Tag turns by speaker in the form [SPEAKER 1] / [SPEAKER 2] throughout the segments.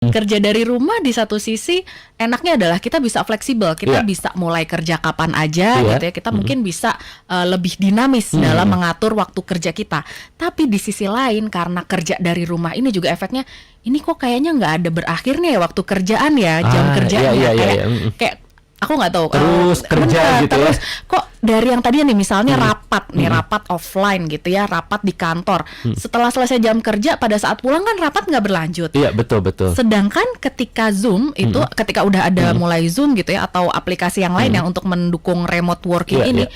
[SPEAKER 1] Kerja dari rumah di satu sisi enaknya adalah kita bisa fleksibel, kita
[SPEAKER 2] Iya.
[SPEAKER 1] bisa mulai kerja kapan aja
[SPEAKER 2] Iya.
[SPEAKER 1] gitu ya. Kita mungkin bisa lebih dinamis dalam mengatur waktu kerja kita. Tapi di sisi lain karena kerja dari rumah ini juga efeknya ini kok kayaknya nggak ada berakhirnya ya waktu kerjaan ya, jam kerjanya
[SPEAKER 2] iya,
[SPEAKER 1] kayak aku nggak tahu
[SPEAKER 2] Terus kerja
[SPEAKER 1] bener,
[SPEAKER 2] gitu ya.
[SPEAKER 1] terus kok dari yang tadi nih misalnya rapat offline gitu ya, rapat di kantor. Setelah selesai jam kerja pada saat pulang kan rapat nggak berlanjut.
[SPEAKER 2] Iya, betul.
[SPEAKER 1] Sedangkan ketika Zoom itu ketika udah ada mulai Zoom gitu ya atau aplikasi yang lain yang untuk mendukung remote working
[SPEAKER 2] Iya,
[SPEAKER 1] ini
[SPEAKER 2] iya.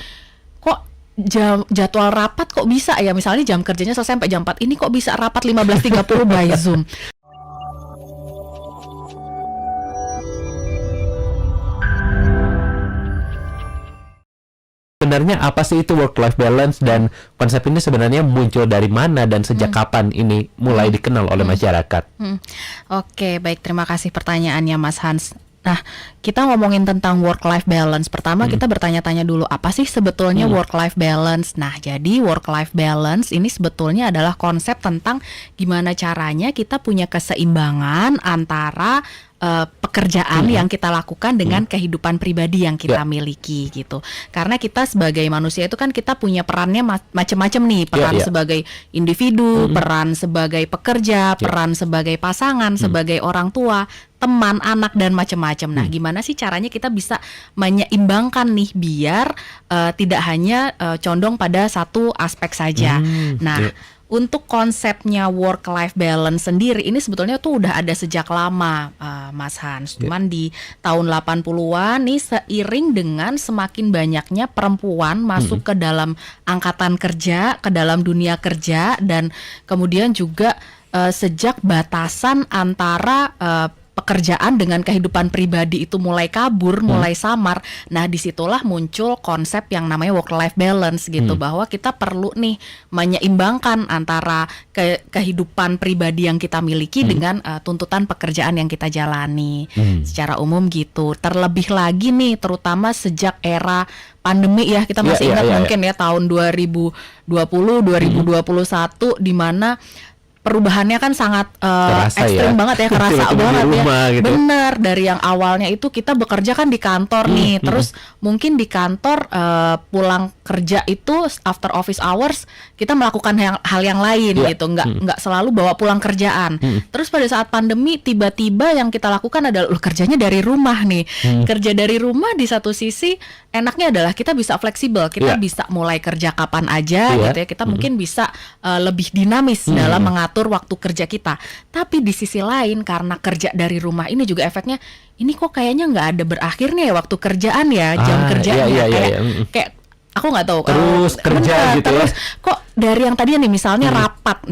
[SPEAKER 1] kok jadwal rapat kok bisa ya, misalnya jam kerjanya selesai sampai jam 4, ini kok bisa rapat 15.30 by Zoom.
[SPEAKER 2] Sebenarnya apa sih itu work-life balance dan konsep ini sebenarnya muncul dari mana dan sejak kapan ini mulai dikenal oleh masyarakat?
[SPEAKER 1] Oke, baik, terima kasih pertanyaannya Mas Hans. Nah, kita ngomongin tentang work-life balance. Pertama kita bertanya-tanya dulu apa sih sebetulnya work-life balance. Nah, jadi work-life balance ini sebetulnya adalah konsep tentang gimana caranya kita punya keseimbangan antara pekerjaan yang kita lakukan dengan kehidupan pribadi yang kita miliki gitu. Karena kita sebagai manusia itu kan kita punya perannya macam-macam nih, peran sebagai individu, peran sebagai pekerja, peran sebagai pasangan, sebagai orang tua, teman, anak, dan macam-macam. Nah, gimana sih caranya kita bisa menyeimbangkan nih biar tidak hanya condong pada satu aspek saja. Untuk konsepnya work-life balance sendiri ini sebetulnya tuh udah ada sejak lama, Mas Hans. Cuman di tahun 80-an nih seiring dengan semakin banyaknya perempuan masuk ke dalam angkatan kerja, ke dalam dunia kerja, dan kemudian juga sejak batasan antara pekerjaan dengan kehidupan pribadi itu mulai kabur, mulai samar. Nah, disitulah muncul konsep yang namanya work-life balance gitu, bahwa kita perlu nih menyeimbangkan antara kehidupan pribadi yang kita miliki dengan tuntutan pekerjaan yang kita jalani. Secara umum gitu. Terlebih lagi nih, terutama sejak era pandemi ya, kita masih ingat mungkin ya tahun 2020, 2021 di mana perubahannya kan sangat ekstrim banget ya, kerasa banget ya.
[SPEAKER 2] Gitu.
[SPEAKER 1] Bener, dari yang awalnya itu kita bekerja kan di kantor nih, terus mungkin di kantor pulang kerja itu after office hours kita melakukan hal yang lain gitu, nggak selalu bawa pulang kerjaan. Terus pada saat pandemi tiba-tiba yang kita lakukan adalah kerjanya dari rumah nih. Kerja dari rumah di satu sisi enaknya adalah kita bisa fleksibel, kita bisa mulai kerja kapan aja gitu ya. Kita mungkin bisa lebih dinamis dalam mengatur waktu kerja kita. Tapi di sisi lain karena kerja dari rumah ini juga efeknya ini kok kayaknya nggak ada berakhirnya ya waktu kerjaan ya, jam kerjanya kayak aku nggak tahu.
[SPEAKER 2] Terus kerja gitu
[SPEAKER 1] terus
[SPEAKER 2] ya.
[SPEAKER 1] Kok dari yang tadi nih misalnya rapat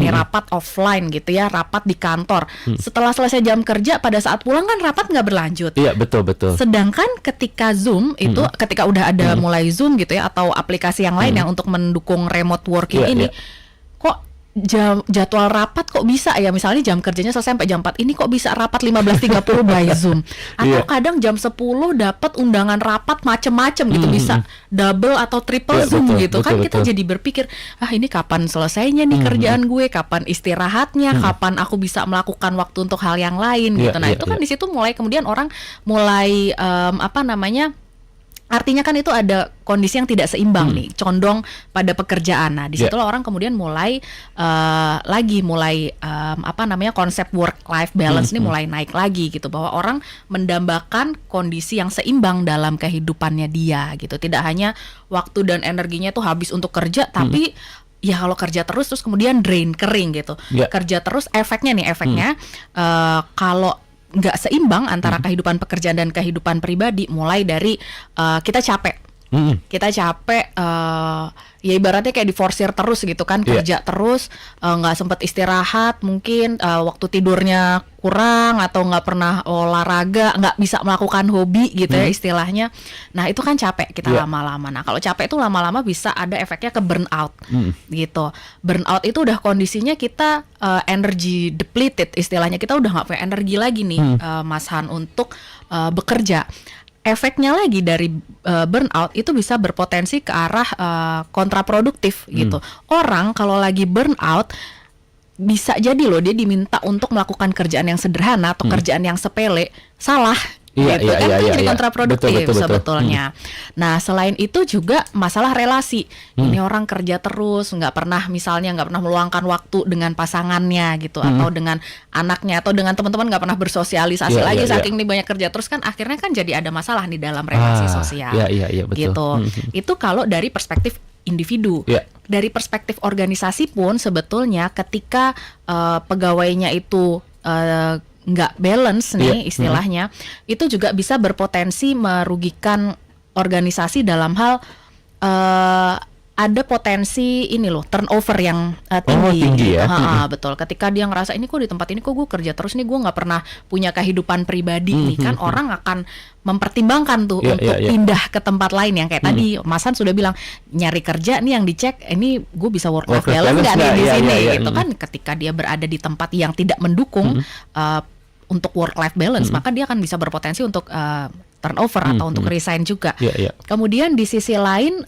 [SPEAKER 1] offline gitu ya, rapat di kantor. Setelah selesai jam kerja pada saat pulang kan rapat nggak berlanjut.
[SPEAKER 2] Iya, betul.
[SPEAKER 1] Sedangkan ketika Zoom itu ketika udah ada mulai Zoom gitu ya atau aplikasi yang lain yang untuk mendukung remote working ini kok jadwal rapat kok bisa ya, misalnya jam kerjanya selesai sampai jam 4, ini kok bisa rapat 15.30 by Zoom. Atau kadang jam 10 dapat undangan rapat macem-macem gitu, bisa double atau triple Zoom gitu. Kan kita jadi berpikir, ini kapan selesainya nih kerjaan gue, kapan istirahatnya, kapan aku bisa melakukan waktu untuk hal yang lain gitu. Nah, itu kan di situ mulai kemudian orang mulai artinya kan itu ada kondisi yang tidak seimbang nih, condong pada pekerjaan. Nah, disitulah orang kemudian mulai konsep work-life balance ini mulai naik lagi gitu, bahwa orang mendambakan kondisi yang seimbang dalam kehidupannya dia gitu. Tidak hanya waktu dan energinya tuh habis untuk kerja, tapi ya kalau kerja terus kemudian drain, kering gitu. Kerja terus efeknya kalau nggak seimbang antara kehidupan pekerjaan dan kehidupan pribadi, mulai dari kita capek. Kita capek, ya ibaratnya kayak diforsir terus gitu kan, kerja terus, nggak sempat istirahat, mungkin waktu tidurnya kurang atau nggak pernah olahraga, nggak bisa melakukan hobi gitu ya istilahnya. Nah, itu kan capek kita lama-lama. Nah, kalau capek itu lama-lama bisa ada efeknya ke burnout gitu. Burnout itu udah kondisinya kita energy depleted istilahnya, kita udah nggak punya energi lagi nih Mas Han untuk bekerja. Efeknya lagi dari burnout itu bisa berpotensi ke arah kontraproduktif gitu. Orang kalau lagi burnout bisa jadi loh dia diminta untuk melakukan kerjaan yang sederhana atau kerjaan yang sepele, salah.
[SPEAKER 2] Iya,
[SPEAKER 1] Gitu
[SPEAKER 2] iya,
[SPEAKER 1] kan,
[SPEAKER 2] iya,
[SPEAKER 1] itu
[SPEAKER 2] iya,
[SPEAKER 1] jadi
[SPEAKER 2] iya.
[SPEAKER 1] kontraproduktif
[SPEAKER 2] Betul, betul, betul.
[SPEAKER 1] sebetulnya. Nah, selain itu juga masalah relasi. Ini orang kerja terus, nggak pernah meluangkan waktu dengan pasangannya gitu, atau dengan anaknya, atau dengan teman-teman, nggak pernah bersosialisasi
[SPEAKER 2] Iya,
[SPEAKER 1] lagi
[SPEAKER 2] iya,
[SPEAKER 1] saking nih banyak kerja terus, kan akhirnya kan jadi ada masalah nih dalam relasi sosial.
[SPEAKER 2] Iya, iya, iya, betul.
[SPEAKER 1] Gitu. Itu kalau dari perspektif individu.
[SPEAKER 2] Iya.
[SPEAKER 1] Dari perspektif organisasi pun sebetulnya ketika pegawainya itu nggak balance nih istilahnya, itu juga bisa berpotensi merugikan organisasi dalam hal ada potensi ini loh, turnover yang tinggi.
[SPEAKER 2] tinggi ya.
[SPEAKER 1] Betul. Ketika dia ngerasa ini kok di tempat ini kok gue kerja terus nih, gue nggak pernah punya kehidupan pribadi nih, kan orang akan mempertimbangkan tuh untuk pindah ke tempat lain yang kayak tadi Mas Han sudah bilang, nyari kerja nih yang dicek ini gue bisa work life balance nggak nih di sini gitu kan. Ketika dia berada di tempat yang tidak mendukung untuk work life balance, maka dia akan bisa berpotensi untuk turnover atau untuk resign juga. Kemudian di sisi lain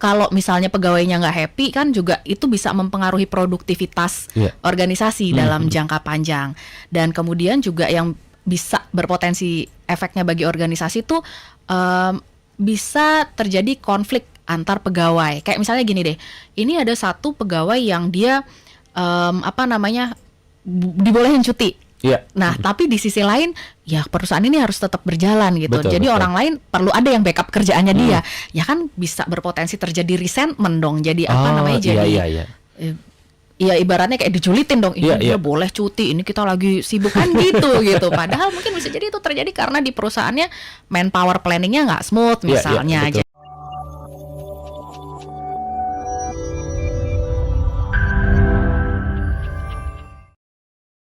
[SPEAKER 1] kalau misalnya pegawainya nggak happy kan juga itu bisa mempengaruhi produktivitas organisasi dalam jangka panjang. Dan kemudian juga yang bisa berpotensi efeknya bagi organisasi itu bisa terjadi konflik antar pegawai. Kayak misalnya gini deh, ini ada satu pegawai yang dia dibolehin cuti. Nah, tapi di sisi lain, ya perusahaan ini harus tetap berjalan gitu.
[SPEAKER 2] Betul,
[SPEAKER 1] jadi
[SPEAKER 2] betul.
[SPEAKER 1] orang lain perlu ada yang backup kerjaannya dia. Ya kan bisa berpotensi terjadi resentment dong. Jadi ya ibaratnya kayak dijulitin dong. Ini dia boleh cuti, ini kita lagi sibuk kan gitu. Padahal mungkin bisa jadi itu terjadi karena di perusahaannya manpower planningnya nggak smooth misalnya.